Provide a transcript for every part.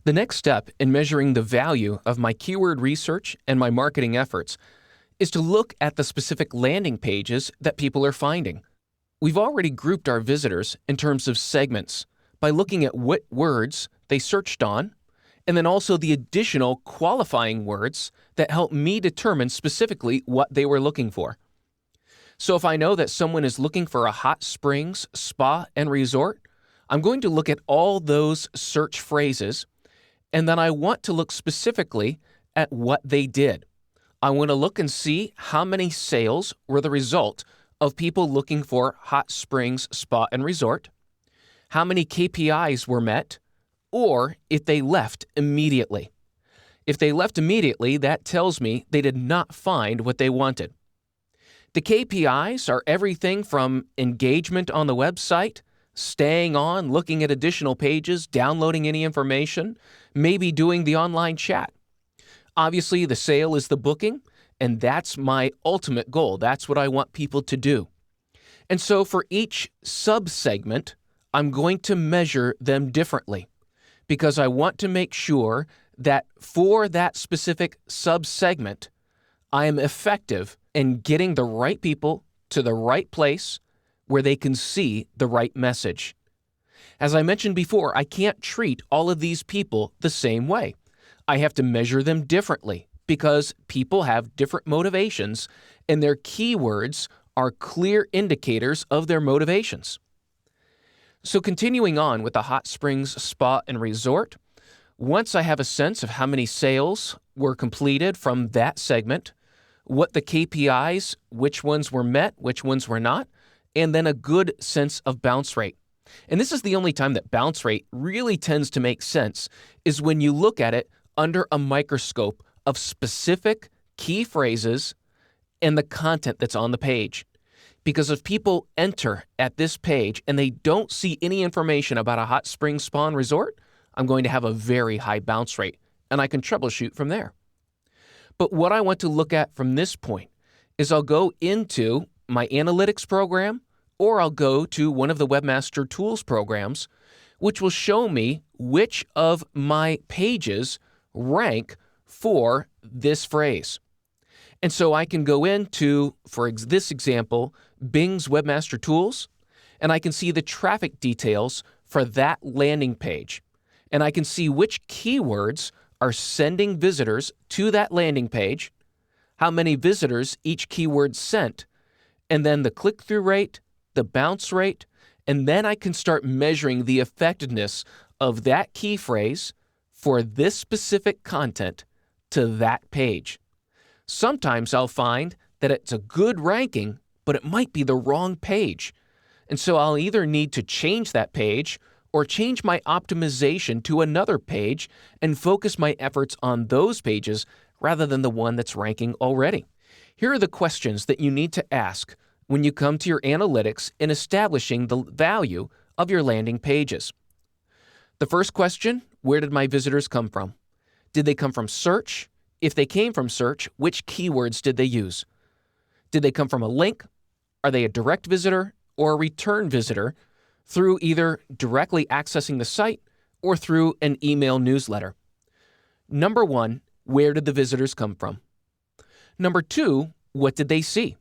The next step in measuring the value of my keyword research and my marketing efforts is to look at the specific landing pages that people are finding. We've already grouped our visitors in terms of segments by looking at what words they searched on, and then also the additional qualifying words that help me determine specifically what they were looking for. So if I know that someone is looking for a hot springs spa and resort, I'm going to look at all those search phrases, and then I want to look specifically at what they did. I want to look and see how many sales were the result of people looking for hot springs spa and resort, how many KPIs were met, or if they left immediately. If they left immediately, that tells me they did not find what they wanted. The KPIs are everything from engagement on the website, staying on, looking at additional pages, downloading any information, maybe doing the online chat. Obviously, the sale is the booking, and that's my ultimate goal. That's what I want people to do. And so for each sub-segment, I'm going to measure them differently because I want to make sure that for that specific sub-segment, I am effective in getting the right people to the right place where they can see the right message. As I mentioned before, I can't treat all of these people the same way. I have to measure them differently because people have different motivations and their keywords are clear indicators of their motivations. So continuing on with the hot springs spa and resort, once I have a sense of how many sales were completed from that segment, what the KPIs, which ones were met, which ones were not, and then a good sense of bounce rate. And this is the only time that bounce rate really tends to make sense is when you look at it under a microscope of specific key phrases and the content that's on the page. Because if people enter at this page and they don't see any information about a hot spring spa and resort, I'm going to have a very high bounce rate, and I can troubleshoot from there. But what I want to look at from this point is I'll go into my analytics program, or I'll go to one of the Webmaster Tools programs, which will show me which of my pages rank for this phrase. And so I can go into, for this example, Bing's Webmaster Tools, and I can see the traffic details for that landing page. And I can see which keywords are sending visitors to that landing page, how many visitors each keyword sent, and then the click-through rate, the bounce rate, and then I can start measuring the effectiveness of that key phrase for this specific content to that page. Sometimes I'll find that it's a good ranking, but it might be the wrong page. And so I'll either need to change that page or change my optimization to another page and focus my efforts on those pages rather than the one that's ranking already. Here are the questions that you need to ask when you come to your analytics in establishing the value of your landing pages. The first question, where did my visitors come from? Did they come from search? If they came from search, which keywords did they use? Did they come from a link? Are they a direct visitor or a return visitor through either directly accessing the site or through an email newsletter? Number one, where did the visitors come from? Number two, what did they see?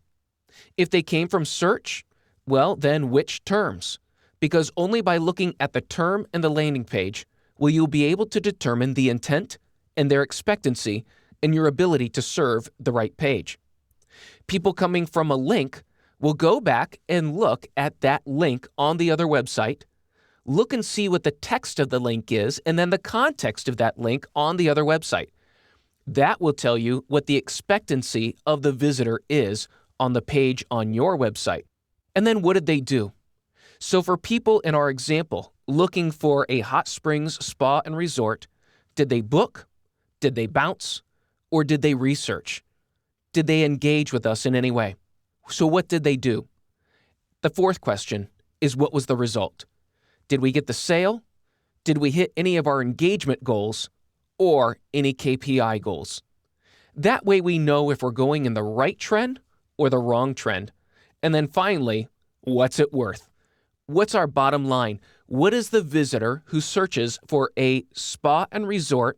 If they came from search, well, then which terms? Because only by looking at the term and the landing page will you be able to determine the intent and their expectancy and your ability to serve the right page. People coming from a link will go back and look at that link on the other website, look and see what the text of the link is, and then the context of that link on the other website. That will tell you what the expectancy of the visitor is on the page on your website. And then what did they do? So for people in our example looking for a hot springs spa and resort, did they book? Did they bounce? Or did they research? Did they engage with us in any way? So what did they do? The fourth question is, what was the result? Did we get the sale? Did we hit any of our engagement goals or any KPI goals? That way we know if we're going in the right trend or the wrong trend. And then finally, what's it worth? What's our bottom line? What is the visitor who searches for a spa and resort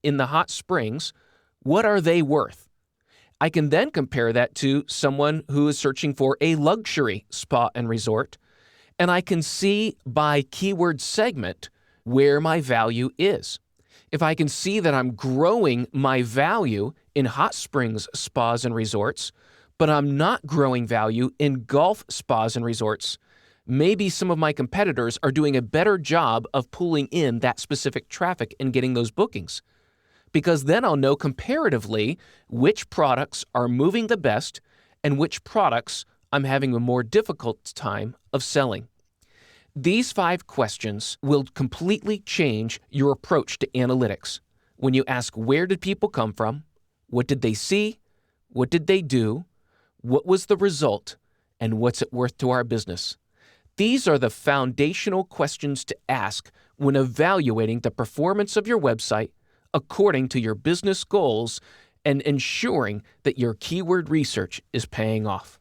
in the hot springs, what are they worth? I can then compare that to someone who is searching for a luxury spa and resort, and I can see by keyword segment where my value is. If I can see that I'm growing my value in hot springs spas and resorts, but I'm not growing value in golf spas and resorts, maybe some of my competitors are doing a better job of pulling in that specific traffic and getting those bookings. Because then I'll know comparatively which products are moving the best and which products I'm having a more difficult time of selling. These 5 questions will completely change your approach to analytics. When you ask, where did people come from? What did they see? What did they do? What was the result? And what's it worth to our business? These are the foundational questions to ask when evaluating the performance of your website according to your business goals and ensuring that your keyword research is paying off.